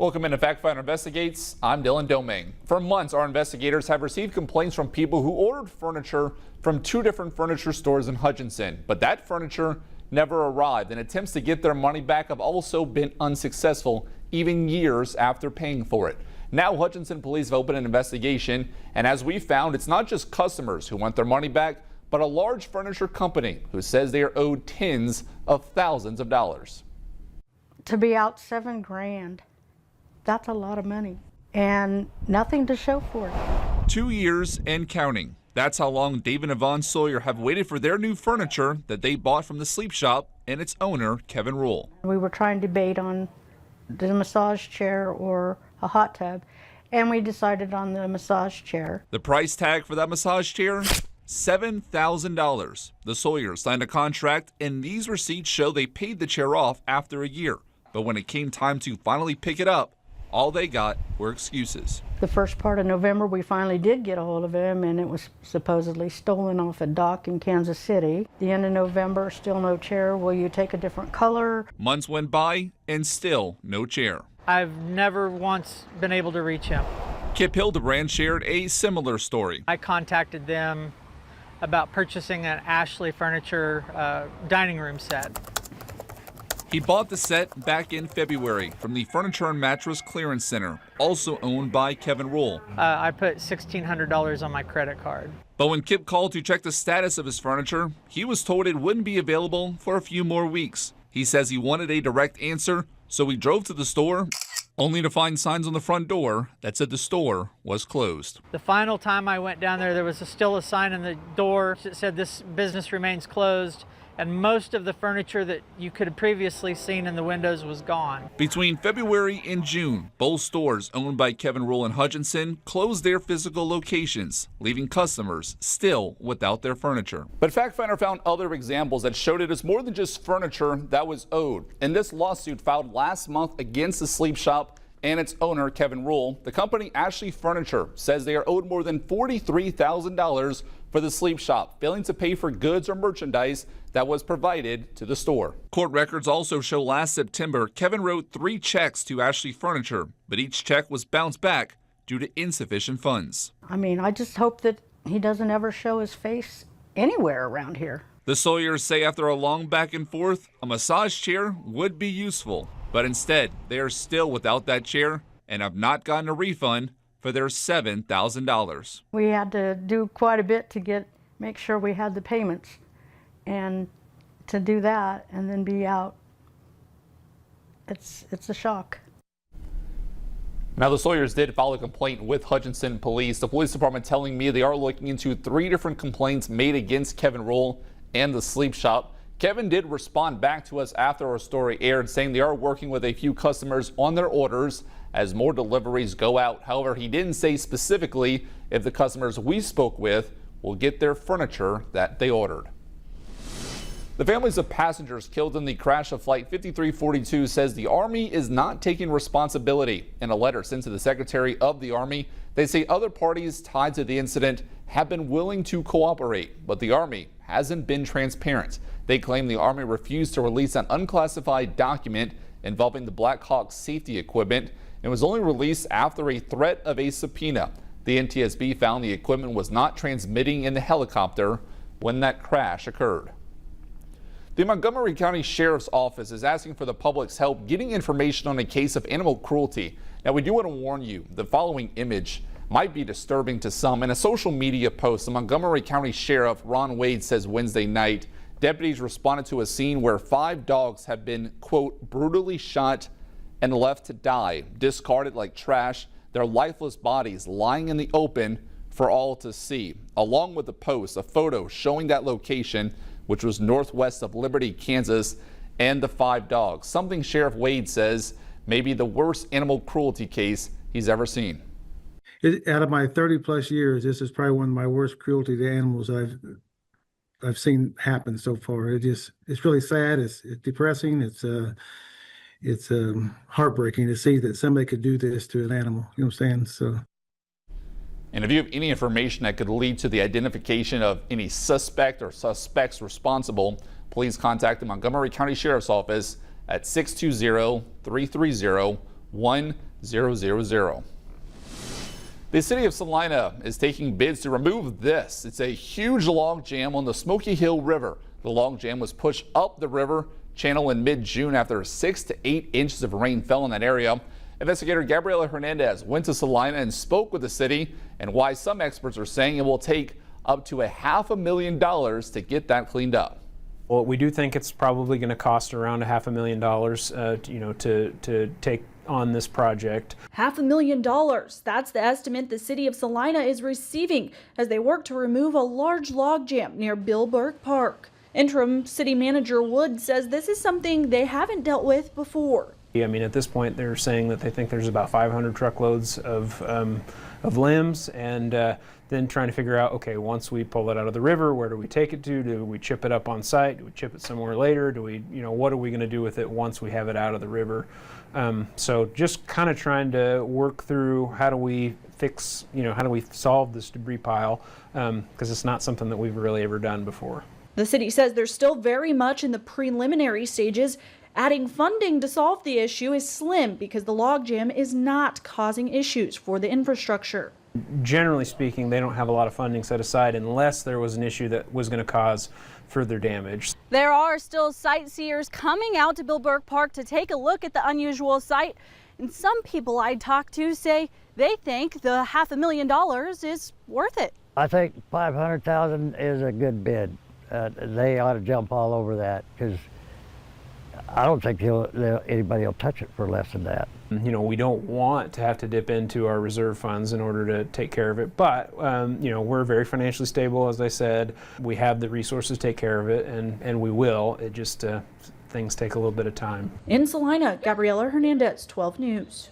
Welcome into Factfinder Investigates. I'm Dylan Domingue. For months, our investigators have received complaints from people who ordered furniture from two different furniture stores in Hutchinson, but that furniture never arrived, and attempts to get their money back have also been unsuccessful, even years after paying for it. Now Hutchinson police have opened an investigation, and as we found, it's not just customers who want their money back, but a large furniture company who says they are owed tens of thousands of dollars. To be out $7 grand. That's a lot of money and nothing to show for it. 2 years and counting. That's how long Dave and Yvonne Sawyer have waited for their new furniture that they bought from the sleep shop and its owner, Kevin Rule. We were trying to debate on the massage chair or a hot tub, and we decided on the massage chair. The price tag for that massage chair? $7,000. The Sawyers signed a contract, and these receipts show they paid the chair off after a year. But when it came time to finally pick it up, all they got were excuses. The first part of November, we finally did get a hold of him, and it was supposedly stolen off a dock in Kansas City. The end of November, still no chair. Will you take a different color? Months went by, and still no chair. I've never once been able to reach him. Kip Hildebrand shared a similar story. I contacted them about purchasing an Ashley Furniture dining room set. He bought the set back in February from the Furniture and Mattress Clearance Center, also owned by Kevin Rule. I put $1,600 on my credit card. But when Kip called to check the status of his furniture, he was told it wouldn't be available for a few more weeks. He says he wanted a direct answer, so he drove to the store, only to find signs on the front door that said the store was closed. The final time I went down there was still a sign on the door that said this business remains closed, and most of the furniture that you could have previously seen in the windows was gone. Between February and June, both stores owned by Kevin Rule and Hutchinson closed their physical locations, leaving customers still without their furniture. But Factfinder found other examples that showed it is more than just furniture that was owed. In this lawsuit filed last month against the sleep shop and its owner, Kevin Rule, the company Ashley Furniture says they are owed more than $43,000 for the sleep shop, failing to pay for goods or merchandise that was provided to the store. Court records also show last September, Kevin wrote 3 checks to Ashley Furniture, but each check was bounced back due to insufficient funds. I mean, I just hope that he doesn't ever show his face anywhere around here. The Sawyers say after a long back and forth, a massage chair would be useful. But instead, they are still without that chair and have not gotten a refund for their $7,000. We had to do quite a bit to make sure we had the payments, and to do that and then be out, it's a shock. Now, the Sawyers did file a complaint with Hutchinson Police. The police department telling me they are looking into 3 different complaints made against Kevin Rule and the sleep shop. Kevin did respond back to us after our story aired, saying they are working with a few customers on their orders as more deliveries go out. However, he didn't say specifically if the customers we spoke with will get their furniture that they ordered. The families of passengers killed in the crash of Flight 5342 says the Army is not taking responsibility. In a letter sent to the Secretary of the Army, they say other parties tied to the incident have been willing to cooperate, but the Army hasn't been transparent. They claim the Army refused to release an unclassified document involving the Black Hawk safety equipment and was only released after a threat of a subpoena. The NTSB found the equipment was not transmitting in the helicopter when that crash occurred. The Montgomery County Sheriff's Office is asking for the public's help getting information on a case of animal cruelty. Now, we do want to warn you, the following image might be disturbing to some. In a social media post, the Montgomery County Sheriff Ron Wade says Wednesday night, deputies responded to a scene where 5 dogs have been, quote, brutally shot and left to die, discarded like trash, their lifeless bodies lying in the open for all to see. Along with the post, a photo showing that location, which was northwest of Liberty, Kansas, and the 5 dogs. Something Sheriff Wade says may be the worst animal cruelty case he's ever seen. Out of my 30-plus years, this is probably one of my worst cruelty to animals I've seen happen so far. It's really sad. It's depressing. It's heartbreaking to see that somebody could do this to an animal. You know what I'm saying? So. And if you have any information that could lead to the identification of any suspect or suspects responsible, please contact the Montgomery County Sheriff's Office at 620-330-1037. 1000. The city of Salina is taking bids to remove this. It's a huge log jam on the Smoky Hill River. The log jam was pushed up the river channel in mid-June after 6 to 8 inches of rain fell in that area. Investigator Gabriela Hernandez went to Salina and spoke with the city and why some experts are saying it will take up to $500,000 to get that cleaned up. Well, we do think it's probably going to cost around $500,000, to take on this project. $500,000. That's the estimate the city of Salina is receiving as they work to remove a large logjam near Billburg Park. Interim city manager Wood says this is something they haven't dealt with before. I mean, at this point, they're saying that they think there's about 500 truckloads of limbs, and then trying to figure out, okay, once we pull it out of the river, where do we take it to? Do we chip it up on site? Do we chip it somewhere later? Do we, what are we going to do with it once we have it out of the river? So just kind of trying to work through how do we fix, how do we solve this debris pile, because it's not something that we've really ever done before. The city says they're still very much in the preliminary stages. Adding funding to solve the issue is slim because the logjam is not causing issues for the infrastructure. Generally speaking, they don't have a lot of funding set aside unless there was an issue that was going to cause further damage. There are still sightseers coming out to Billburg Park to take a look at the unusual site. And some people I talked to say they think the $500,000 is worth it. I think $500,000 is a good bid. They ought to jump all over that because I don't think anybody will touch it for less than that. We don't want to have to dip into our reserve funds in order to take care of it, but we're very financially stable, as I said. We have the resources to take care of it, and we will. It just things take a little bit of time. In Salina, Gabriela Hernandez, 12 News.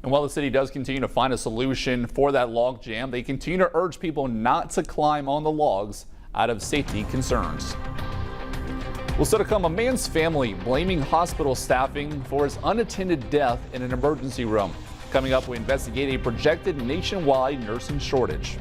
And while the city does continue to find a solution for that log jam, they continue to urge people not to climb on the logs out of safety concerns. Well, still to come, a man's family blaming hospital staffing for his unattended death in an emergency room. Coming up, we investigate a projected nationwide nursing shortage.